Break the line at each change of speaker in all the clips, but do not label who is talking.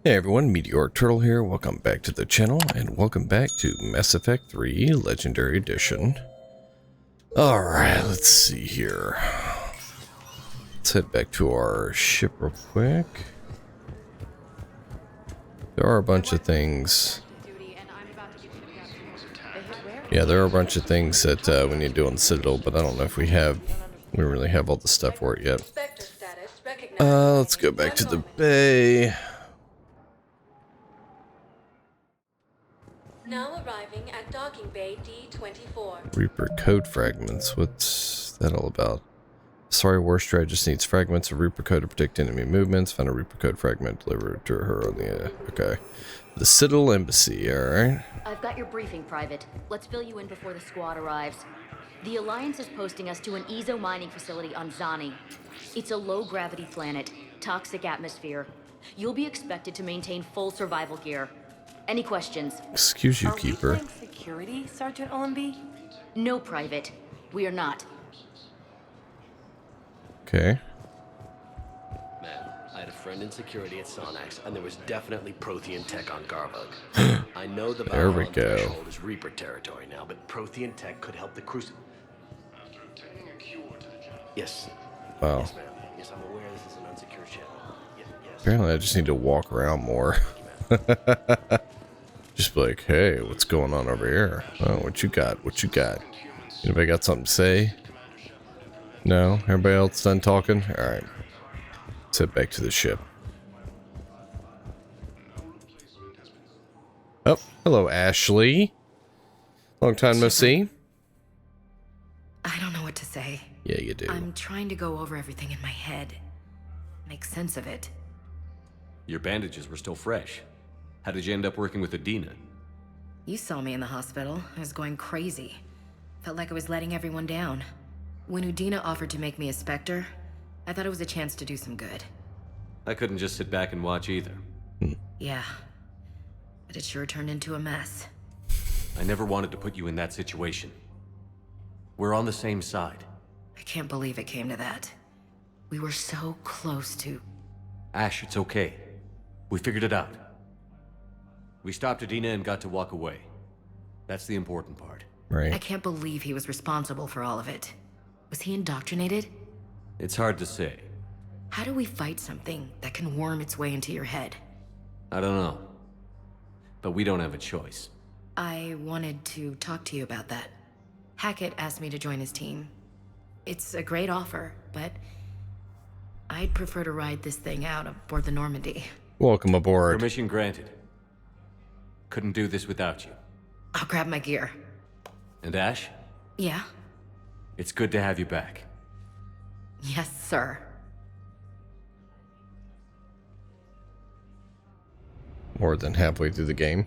Hey everyone, Meteor Turtle here. Welcome back to the channel, and welcome back to Mass Effect 3 Legendary Edition. Alright, let's see here. Let's head back to our ship real quick. There are a bunch of things. Yeah, there are a bunch of things that we need to do on the Citadel, but I don't know if we really have all the stuff for it yet. Let's go back to the bay.
Now arriving at docking bay D24.
Reaper code fragments. What's that all about? Sorry, war strategist needs fragments of Reaper code to predict enemy movements. Find a Reaper code fragment, deliver it to her on the okay. The Citadel Embassy, alright.
I've got your briefing, Private. Let's fill you in before the squad arrives. The Alliance is posting us to an Ezo mining facility on Zani. It's a low-gravity planet, toxic atmosphere. You'll be expected to maintain full survival gear. Any questions?
Excuse you, Keeper.
Are we playing security, Sergeant Olenby?
No, Private. We are not.
Okay.
Man, I had a friend in security at Sonax, and there was definitely Prothean tech on Garbug. I know the
There we
Valhalla
go.
threshold is Reaper territory now, but Prothean tech could help the Crucible. Yes.
Wow.
Yes, ma'am. Yes, I'm aware this is an unsecured channel. Yes.
Apparently I just need to walk around more. Just be like, hey, what's going on over here? Oh, what you got? What you got? Anybody got something to say? No? Everybody else done talking? Alright. Let's head back to the ship. Oh, hello, Ashley. Long time no see.
I don't know what to say.
Yeah, you do.
I'm trying to go over everything in my head. Make sense of it.
Your bandages were still fresh. How did you end up working with Adina?
You saw me in the hospital. I was going crazy. Felt like I was letting everyone down. When Udina offered to make me a Spectre, I thought it was a chance to do some good.
I couldn't just sit back and watch either.
Yeah. But it sure turned into a mess.
I never wanted to put you in that situation. We're on the same side.
I can't believe it came to that. We were so close to...
Ash, it's okay. We figured it out. We stopped Adina and got to walk away. That's the important part.
I
Right.
can't believe he was responsible for all of it. Was he indoctrinated?
It's hard to say.
How do we fight something that can worm its way into your head?
I don't know. But we don't have a choice.
I wanted to talk to you about that. Hackett asked me to join his team. It's a great offer, but I'd prefer to ride this thing out aboard the Normandy.
Welcome aboard.
Permission granted. Couldn't do this without you.
I'll grab my gear.
And Ash,
Yeah?
it's good to have you back.
Yes, sir.
More than halfway through the game.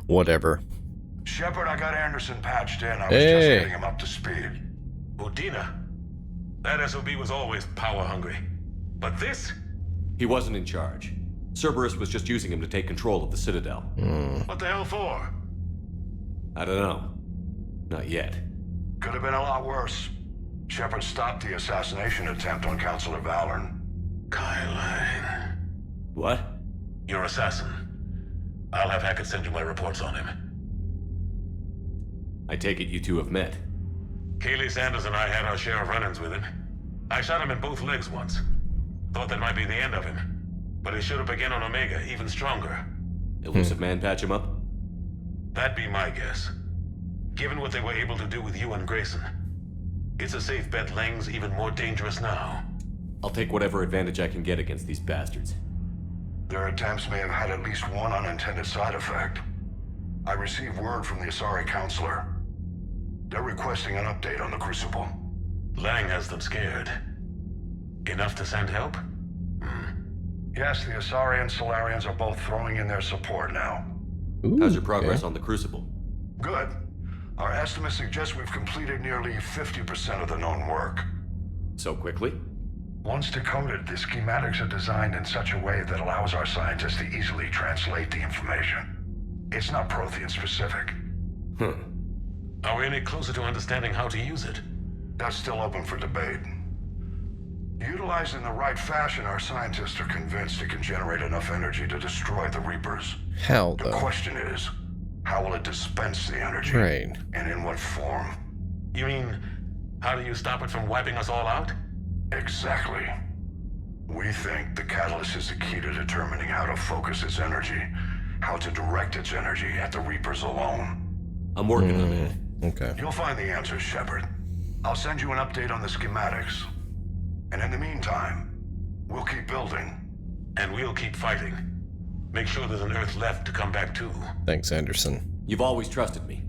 Whatever.
Shepard, I got Anderson patched in. I was
Hey.
just getting him up to speed.
Udina. That SOB was always power hungry. But this?
He wasn't in charge. Cerberus was just using him to take control of the Citadel.
What the hell for?
I don't know. Not yet.
Could have been a lot worse. Shepard stopped the assassination attempt on Counselor Valorn.
Kylan.
What?
Your assassin. I'll have Hackett send you my reports on him.
I take it you two have met.
Kaylee Sanders and I had our share of run-ins with him. I shot him in both legs once. Thought that might be the end of him. But he should have begun on Omega, even stronger.
Elusive man patch him up?
That'd be my guess. Given what they were able to do with you and Grayson. It's a safe bet Lang's even more dangerous now.
I'll take whatever advantage I can get against these bastards.
Their attempts may have had at least one unintended side effect. I received word from the Asari Counselor. They're requesting an update on the Crucible.
Lang has them scared. Enough to send help?
Yes, the Asari and Solarians are both throwing in their support now.
Ooh,
How's your progress
okay.
on the Crucible?
Good. Our estimates suggest we've completed nearly 50% of the known work.
So quickly?
Once decoded, the schematics are designed in such a way that allows our scientists to easily translate the information. It's not Prothean specific.
Are we any closer to understanding how to use it?
That's still open for debate. Utilized in the right fashion, our scientists are convinced it can generate enough energy to destroy the Reapers.
How,
The
though?
question is, how will it dispense the energy?
Right.
And in what form?
You mean, how do you stop it from wiping us all out?
Exactly. We think the catalyst is the key to determining how to focus its energy, how to direct its energy at the Reapers alone.
I'm working on it.
Okay.
You'll find the answers, Shepard. I'll send you an update on the schematics. And in the meantime, we'll keep building.
And we'll keep fighting. Make sure there's an Earth left to come back to.
Thanks, Anderson.
You've always trusted me.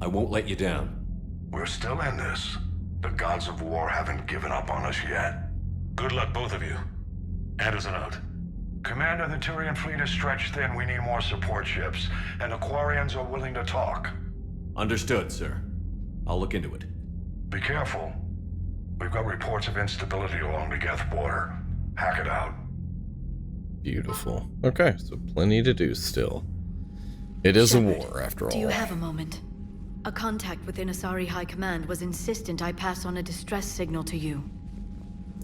I won't let you down.
We're still in this. The gods of war haven't given up on us yet.
Good luck, both of you. Anderson out.
Commander, the Turian fleet is stretched thin. We need more support ships. And Aquarians are willing to talk.
Understood, sir. I'll look into it.
Be careful. We've got reports of instability along the Geth border. Hack it out.
Beautiful. Okay, so plenty to do still. It is a
Shepard,
war, after all.
Do you have a moment? A contact within Asari High Command was insistent I pass on a distress signal to you.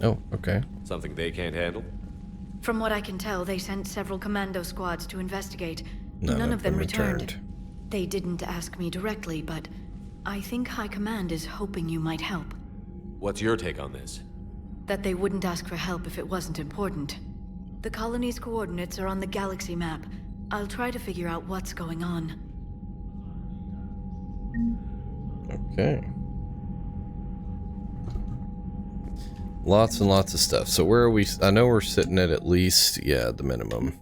Oh, okay.
Something they can't handle?
From what I can tell, they sent several commando squads to investigate.
None
of them returned. They didn't ask me directly, but I think High Command is hoping you might help.
What's your take on this?
That they wouldn't ask for help if it wasn't important. The colony's coordinates are on the galaxy map. I'll try to figure out what's going on.
Okay. Lots and lots of stuff. So where are we? I know we're sitting at least, yeah, the minimum.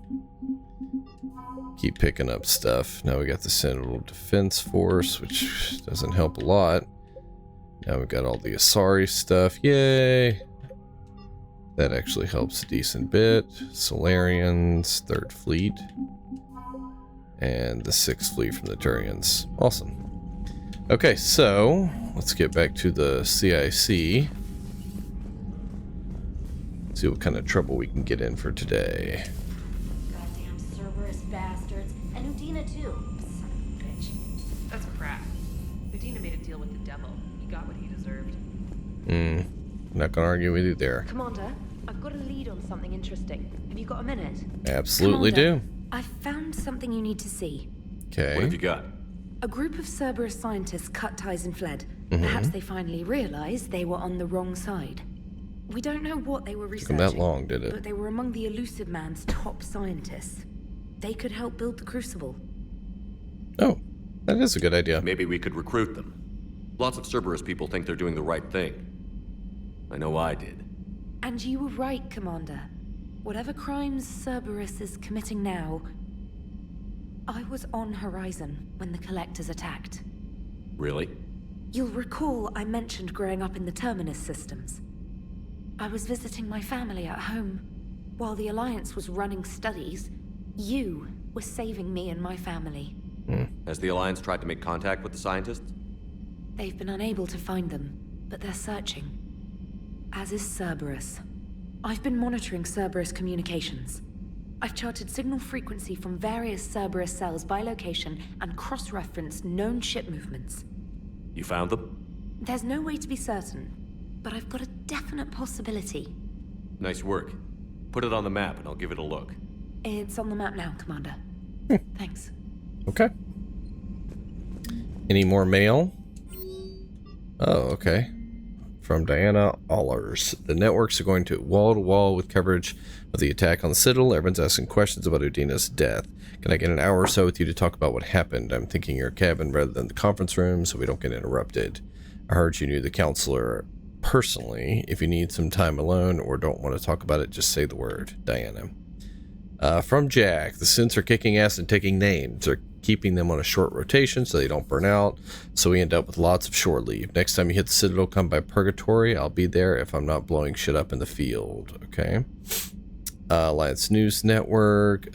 Keep picking up stuff. Now we got the Sentinel Defense Force, which doesn't help a lot. Now we got all the Asari stuff. Yay! That actually helps a decent bit. Solarians, 3rd Fleet. And the 6th Fleet from the Turians. Awesome. Okay, so let's get back to the CIC. See what kind of trouble we can get in for today.
Goddamn Cerberus bastards. And Udina too. Son of a bitch.
That's crap. Udina made a deal with the devil. He got what he deserved.
Not gonna argue with you there.
Commander, I've got a lead on something interesting. Have you got a minute?
Absolutely
Commander,
do.
I've found something you need to see.
Okay.
What have you got?
A group of Cerberus scientists cut ties and fled. Perhaps they finally realized they were on the wrong side. We don't know what they were
Took
researching.
them that long, did it?
But they were among the Elusive Man's top scientists. They could help build the Crucible.
Oh, that is a good idea.
Maybe we could recruit them. Lots of Cerberus people think they're doing the right thing. I know I did.
And you were right, Commander. Whatever crimes Cerberus is committing now, I was on Horizon when the Collectors attacked.
Really?
You'll recall I mentioned growing up in the Terminus systems. I was visiting my family at home. While the Alliance was running studies, you were saving me and my family.
Has the Alliance tried to make contact with the scientists?
They've been unable to find them, but they're searching. As is Cerberus. I've been monitoring Cerberus communications. I've charted signal frequency from various Cerberus cells by location and cross-referenced known ship movements.
You found them?
There's no way to be certain, but I've got a definite possibility.
Nice work. Put it on the map and I'll give it a look.
It's on the map now, Commander. Thanks.
Okay. Any more mail? Oh, okay. From Diana Allers. The networks are going to wall with coverage of the attack on the Citadel. Everyone's asking questions about Udina's death. Can I get an hour or so with you to talk about what happened? I'm thinking your cabin rather than the conference room so we don't get interrupted. I heard you knew the counselor personally. If you need some time alone or don't want to talk about it, just say the word. Diana. From Jack. The synths are kicking ass and taking names. They're keeping them on a short rotation so they don't burn out, so we end up with lots of shore leave. Next time you hit the Citadel, come by Purgatory. I'll be there if I'm not blowing shit up in the field. Okay. Alliance News Network.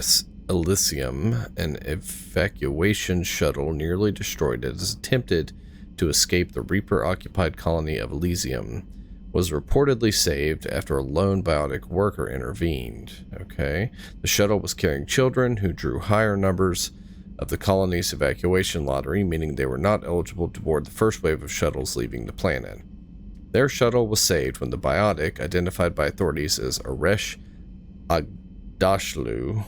Elysium, an evacuation shuttle nearly destroyed it, has attempted to escape the Reaper-occupied colony of Elysium, was reportedly saved after a lone biotic worker intervened. Okay. The shuttle was carrying children who drew higher numbers of the colony's evacuation lottery, meaning they were not eligible to board the first wave of shuttles leaving the planet. Their shuttle was saved when the biotic, identified by authorities as Aresh Agdashlu,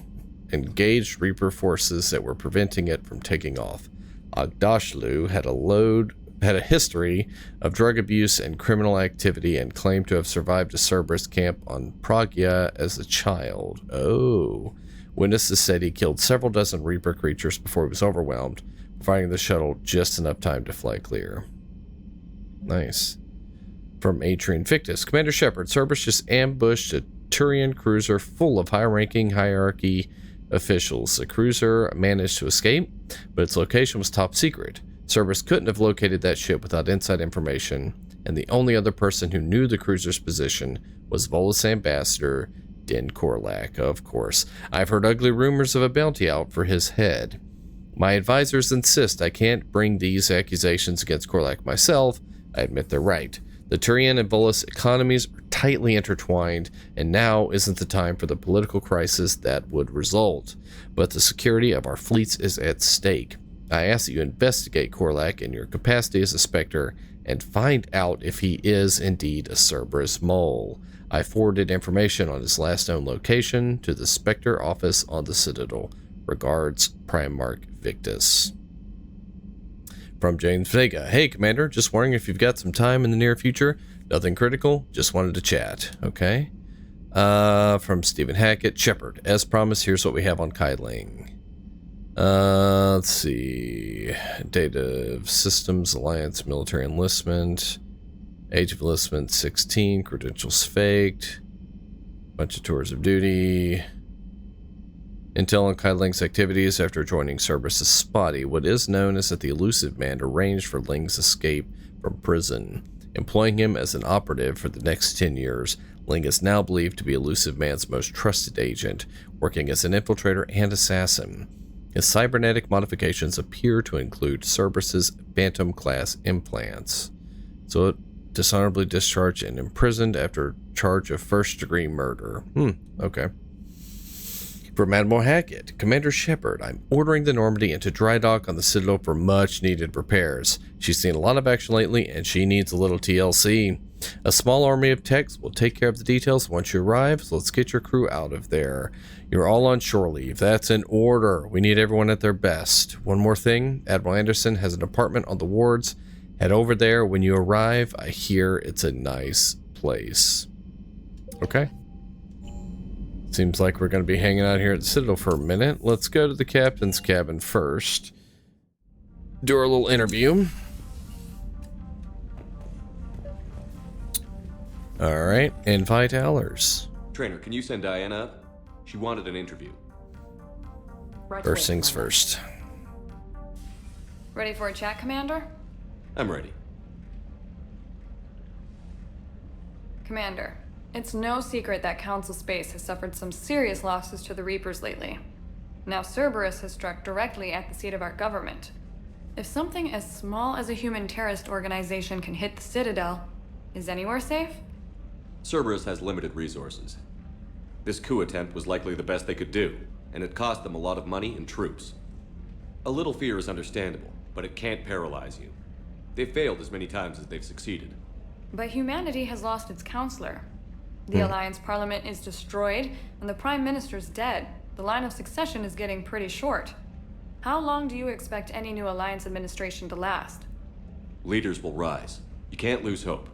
engaged Reaper forces that were preventing it from taking off. Agdashlu had a history of drug abuse and criminal activity and claimed to have survived a Cerberus camp on Pragya as a child. Oh. Witnesses said he killed several dozen Reaper creatures before he was overwhelmed, providing the shuttle just enough time to fly clear. Nice. From Atrian Victus, Commander Shepard, Cerberus just ambushed a Turian cruiser full of high-ranking hierarchy officials. The cruiser managed to escape, but its location was top secret. Cerberus couldn't have located that ship without inside information, and the only other person who knew the cruiser's position was Volus Ambassador Din Korlak, of course. I've heard ugly rumors of a bounty out for his head. My advisors insist I can't bring these accusations against Korlak myself. I admit they're right. The Turian and Volus economies are tightly intertwined, and now isn't the time for the political crisis that would result. But the security of our fleets is at stake. I ask that you investigate Korlak in your capacity as a Spectre and find out if he is indeed a Cerberus mole. I forwarded information on his last known location to the Spectre office on the Citadel. Regards, Primarch Victus. From James Vega. Hey, Commander. Just wondering if you've got some time in the near future. Nothing critical. Just wanted to chat. Okay. From Stephen Hackett. Shepard. As promised, here's what we have on Kailing. Let's see. Data of Systems, Alliance, Military Enlistment. Age of Enlistment 16. Credentials faked. Bunch of tours of duty. Intel on Kailing's activities after joining Cerberus is spotty. What is known is that the elusive man arranged for Ling's escape from prison. Employing him as an operative for the next 10 years, Ling is now believed to be elusive man's most trusted agent, working as an infiltrator and assassin. His cybernetic modifications appear to include Cerberus's Phantom-class implants. So dishonorably discharged and imprisoned after charge of first-degree murder. Okay. From Admiral Hackett, Commander Shepard, I'm ordering the Normandy into dry dock on the Citadel for much-needed repairs. She's seen a lot of action lately, and she needs a little TLC. A small army of techs will take care of the details once you arrive, so let's get your crew out of there. You're all on shore leave. That's an order. We need everyone at their best. One more thing, Admiral Anderson has an apartment on the wards. Head over there when you arrive. I hear it's a nice place. Okay. Seems like we're going to be hanging out here at the Citadel for a minute. Let's go to the captain's cabin first. Do our little interview. Alright, invite Allers.
Trainer, can you send Diana up? She wanted an interview.
First things first.
Ready for a chat, Commander?
I'm ready.
Commander, it's no secret that Council Space has suffered some serious losses to the Reapers lately. Now Cerberus has struck directly at the seat of our government. If something as small as a human terrorist organization can hit the Citadel, is anywhere safe?
Cerberus has limited resources. This coup attempt was likely the best they could do, and it cost them a lot of money and troops. A little fear is understandable, but it can't paralyze you. They've failed as many times as they've succeeded.
But humanity has lost its counselor. The Alliance Parliament is destroyed, and the Prime Minister's dead. The line of succession is getting pretty short. How long do you expect any new Alliance administration to last?
Leaders will rise. You can't lose hope.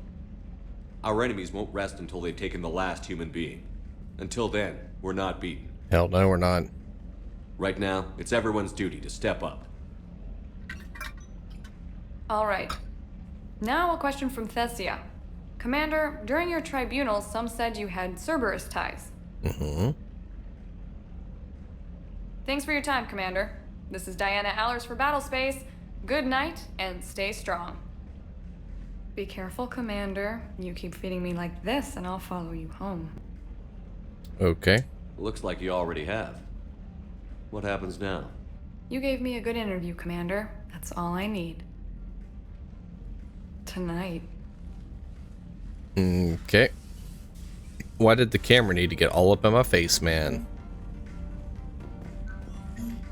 Our enemies won't rest until they've taken the last human being. Until then, we're not beaten.
Hell no, we're not.
Right now, it's everyone's duty to step up.
All right. Now a question from Thessia. Commander, during your tribunal, some said you had Cerberus ties. Thanks for your time, Commander. This is Diana Allers for Battlespace. Good night, and stay strong. Be careful, Commander. You keep feeding me like this, and I'll follow you home.
Okay.
Looks like you already have. What happens now?
You gave me a good interview, Commander. That's all I need. Tonight.
Okay. Why did the camera need to get all up in my face, man?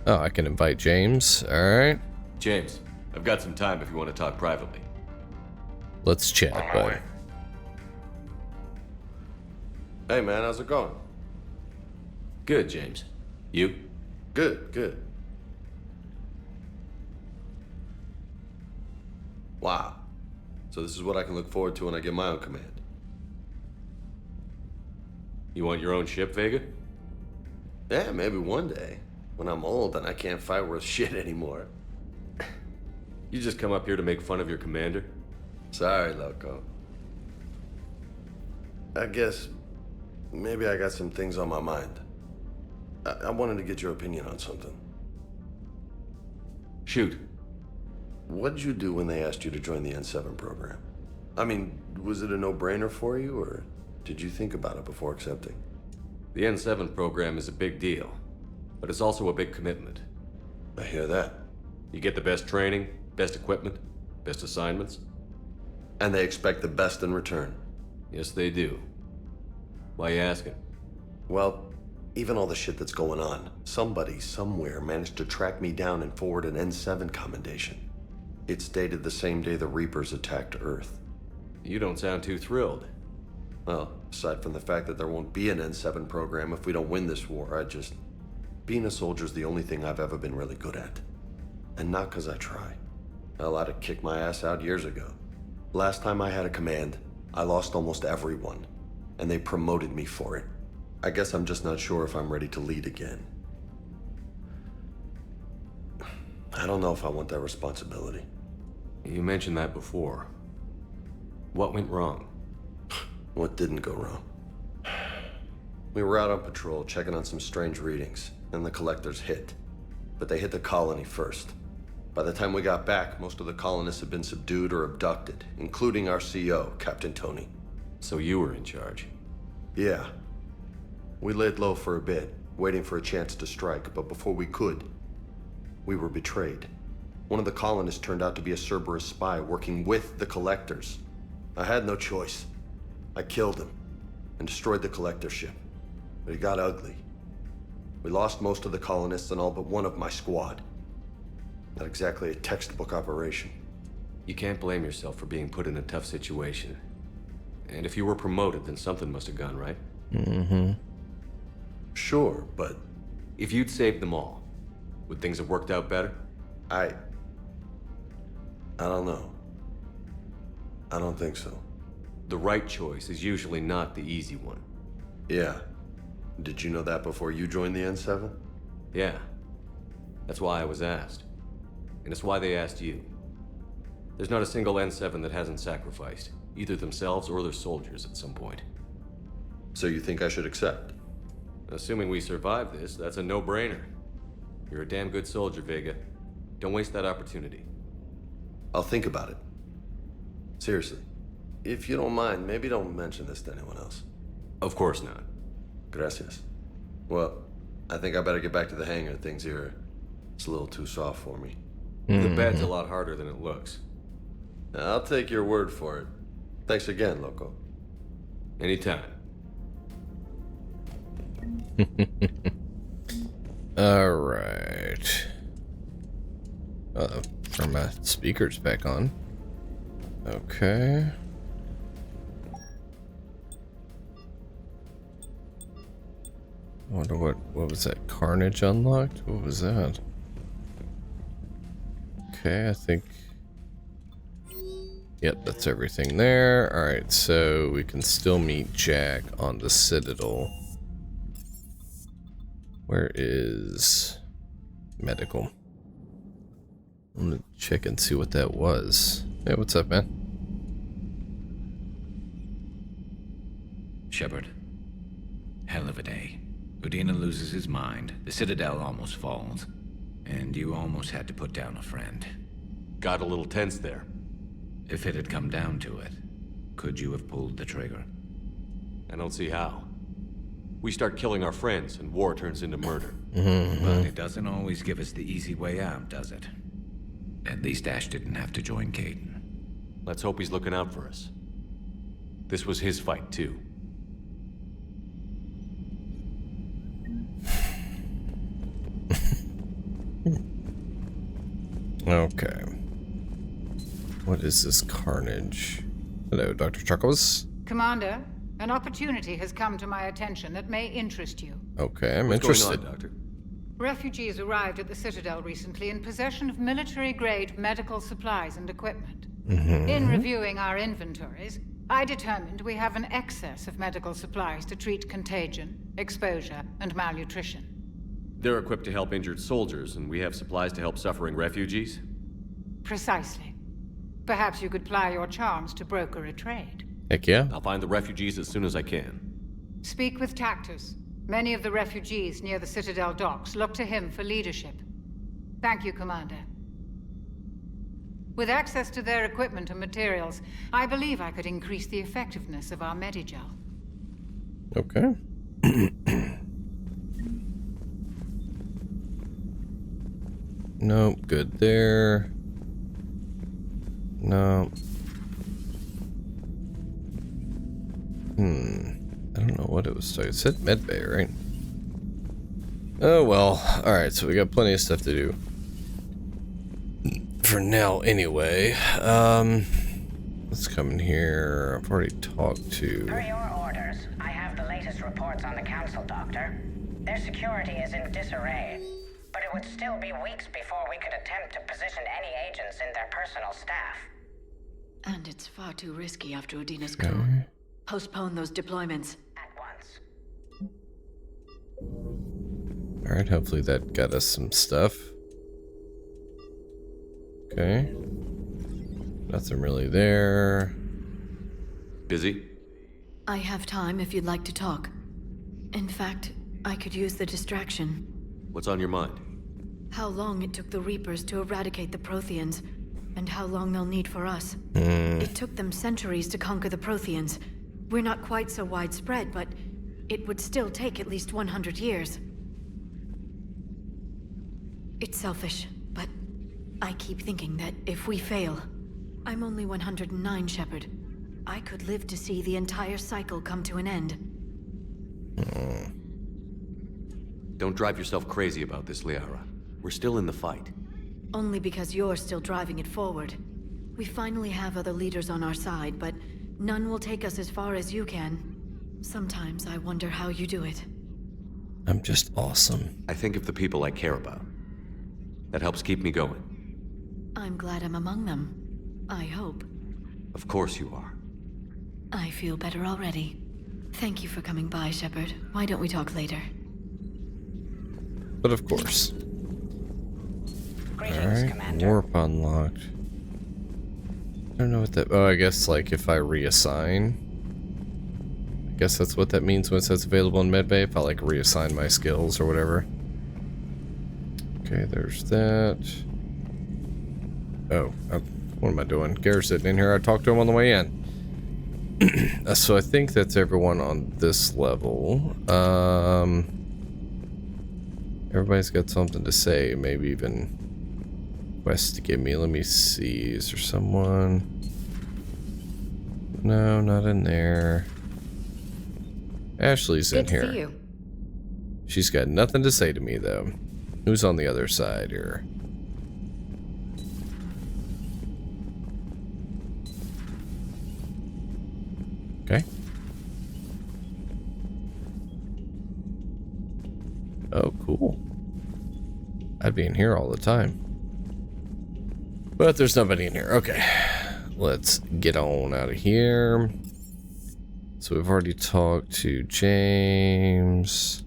Oh, I can invite James. Alright.
James, I've got some time if you want to talk privately.
Let's chat, bud.
Hey man, how's it going?
Good, James. You?
Good, good. Wow. So this is what I can look forward to when I get my own command.
You want your own ship, Vega?
Yeah, maybe one day. When I'm old and I can't fight worth shit anymore.
You just come up here to make fun of your commander?
Sorry, Loco. I guess maybe I got some things on my mind. I wanted to get your opinion on something.
Shoot.
What'd you do when they asked you to join the N7 program? I mean, was it a no-brainer for you, or did you think about it before accepting?
The N7 program is a big deal, but it's also a big commitment.
I hear that.
You get the best training, best equipment, best assignments.
And they expect the best in return.
Yes, they do. Why you asking?
Well, even all the shit that's going on, somebody somewhere managed to track me down and forward an N7 commendation. It's dated the same day the Reapers attacked Earth.
You don't sound too thrilled.
Well, aside from the fact that there won't be an N7 program if we don't win this war, being a soldier's the only thing I've ever been really good at. And not because I try. Hell, I'd have kicked my ass out years ago. Last time I had a command, I lost almost everyone, and they promoted me for it. I guess I'm just not sure if I'm ready to lead again. I don't know if I want that responsibility.
You mentioned that before. What went wrong?
What didn't go wrong? We were out on patrol, checking on some strange readings, and the collectors hit. But they hit the colony first. By the time we got back, most of the colonists had been subdued or abducted, including our CO, Captain Tony.
So you were in charge?
Yeah. We laid low for a bit, waiting for a chance to strike, but before we could, we were betrayed. One of the colonists turned out to be a Cerberus spy working with the collectors. I had no choice. I killed him and destroyed the collector ship. But it got ugly. We lost most of the colonists and all but one of my squad. Not exactly a textbook operation.
You can't blame yourself for being put in a tough situation. And if you were promoted, then something must have gone right.
Mm-hmm.
Sure, but...
If you'd saved them all, would things have worked out better?
I don't know. I don't think so.
The right choice is usually not the easy one.
Yeah. Did you know that before you joined the N7?
Yeah. That's why I was asked. And it's why they asked you. There's not a single N7 that hasn't sacrificed, either themselves or their soldiers at some point.
So you think I should accept?
Assuming we survive this, that's a no-brainer. You're a damn good soldier, Vega. Don't waste that opportunity.
I'll think about it. Seriously. If you don't mind, maybe don't mention this to anyone else.
Of course not.
Gracias. Well, I think I better get back to the hangar. Things here, it's a little too soft for me.
The bed's a lot harder than it looks.
I'll take your word for it. Thanks again, Loco.
Anytime.
Alright. Turn my speakers back on. Okay. I wonder what was that? Carnage unlocked? What was that? Okay, I think... Yep, that's everything there. Alright, so we can still meet Jack on the Citadel. Where is... medical? I'm gonna check and see what that was. Hey, what's up, man?
Shepard. Hell of a day. Udina loses his mind, the Citadel almost falls, and you almost had to put down a friend.
Got a little tense there.
If it had come down to it, could you have pulled the trigger?
I don't see how. We start killing our friends, and war turns into murder.
But it doesn't always give us the easy way out, does it? At least Ash didn't have to join Caden.
Let's hope he's looking out for us. This was his fight, too.
Okay. What is this carnage? Hello, Dr. Chuckles.
Commander, An opportunity has come to my attention that may interest you.
Okay, I'm
What's
interested.
going on, Doctor?
Refugees arrived at the Citadel recently in possession of military-grade medical supplies and equipment. In reviewing our inventories, I determined we have an excess of medical supplies to treat contagion, exposure, and malnutrition.
They're equipped to help injured soldiers, and we have supplies to help suffering refugees?
Precisely. Perhaps you could ply your charms to broker a trade.
Heck yeah.
I'll find the refugees as soon as I can.
Speak with Tactus. Many of the refugees near the Citadel docks look to him for leadership. Thank you, Commander. With access to their equipment and materials, I believe I could increase the effectiveness of our Medigel.
Okay. Nope, good there. No. I don't know what it was. It said medbay, right? Oh well. Alright, so we got plenty of stuff to do. For now, anyway. Let's come in here. I've already talked to...
Per your orders, I have the latest reports on the Council, Doctor. Their security is in disarray, but it would still be weeks before we could attempt to position any agents in their personal staff.
And it's far too risky after Udina's coup. Postpone those deployments.
At once.
Alright, hopefully that got us some stuff. Okay. Nothing really there.
Busy?
I have time if you'd like to talk. In fact, I could use the distraction.
What's on your mind?
How long it took the Reapers to eradicate the Protheans, and how long they'll need for us. It took them centuries to conquer the Protheans. We're not quite so widespread, but it would still take at least 100 years. It's selfish, but I keep thinking that if we fail... I'm only 109, Shepard. I could live to see the entire cycle come to an end.
Don't drive yourself crazy about this, Liara. We're still in the fight.
Only because you're still driving it forward. We finally have other leaders on our side, but none will take us as far as you can. Sometimes I wonder how you do it.
I'm just awesome.
I think of the people I care about. That helps keep me going.
I'm glad I'm among them. I hope.
Of course you are.
I feel better already. Thank you for coming by, Shepard. Why don't we talk later?
But of course.
Greetings,
Alright, warp unlocked. I don't know what that... Oh, I guess, like, if I reassign... I guess that's what that means when it says available in medbay, if I, like, reassign my skills or whatever. Okay, there's that. Oh, what am I doing? Garrett's sitting in here. I talked to him on the way in. So I think that's everyone on this level. Everybody's got something to say. Maybe even quests to give me. Let me see. Is there someone? No, not in there. Ashley's in here.
Good to see you.
She's got nothing to say to me, though. Who's on the other side here? Okay. Oh, cool. I'd be in here all the time. But there's nobody in here. Okay. Let's get on out of here. So we've already talked to James.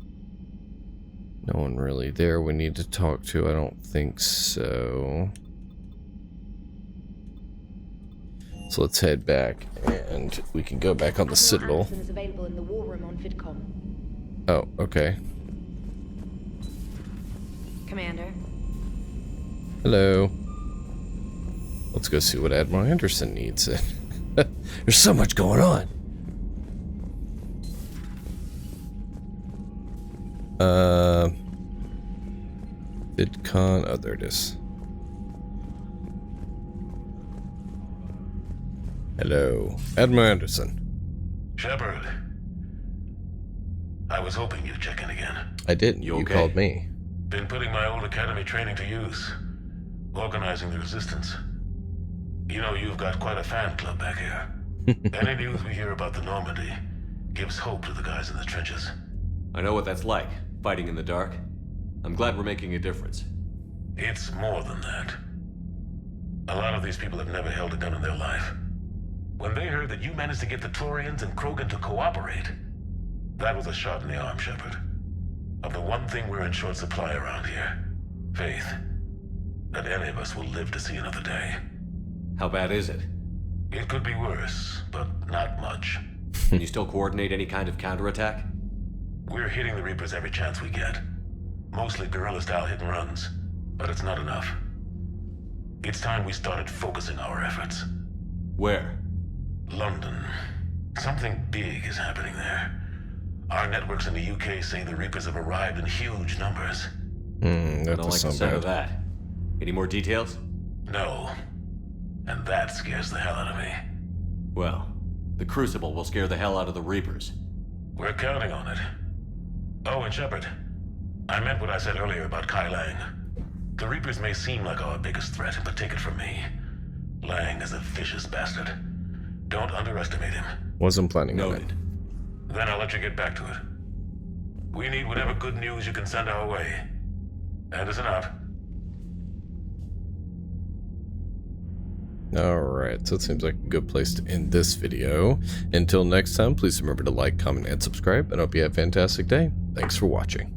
No one really there we need to talk to. I don't think so. So let's head back and we can go back on the Citadel.
Is available in the war room on VidCom.
Oh, okay.
Commander.
Hello. Let's go see what Admiral Anderson needs. There's so much going on. VidCon. Oh, there it is. Hello, Admiral Anderson.
Shepard. I was hoping you'd check in again.
I didn't. You
okay?
called me.
Been putting my old academy training to use. Organizing the resistance. You know, you've got quite a fan club back here. Any news we hear about the Normandy, gives hope to the guys in the trenches.
I know what that's like, fighting in the dark. I'm glad we're making a difference.
It's more than that. A lot of these people have never held a gun in their life. When they heard that you managed to get the Turians and Krogan to cooperate, that was a shot in the arm, Shepard. Of the one thing we're in short supply around here, faith. That any of us will live to see another day.
How bad is it?
It could be worse, but not much.
Can you still coordinate any kind of counterattack?
We're hitting the Reapers every chance we get. Mostly guerrilla-style hit and runs, but it's not enough. It's time we started focusing our efforts.
Where?
London. Something big is happening there. Our networks in the UK say the Reapers have arrived in huge numbers.
I don't like the sound of that. Any more details?
No. And that scares the hell out of me.
Well, the Crucible will scare the hell out of the Reapers.
We're counting on it. Oh, and Shepard, I meant what I said earlier about Kai Lang. The Reapers may seem like our biggest threat, but take it from me. Lang is a vicious bastard. Don't underestimate him.
Wasn't planning on it.
Then I'll let you get back to it. We need whatever good news you can send our way. Anderson out.
Alright, so it seems like a good place to end this video. Until next time, please remember to like, comment, and subscribe, and I hope you have a fantastic day. Thanks for watching.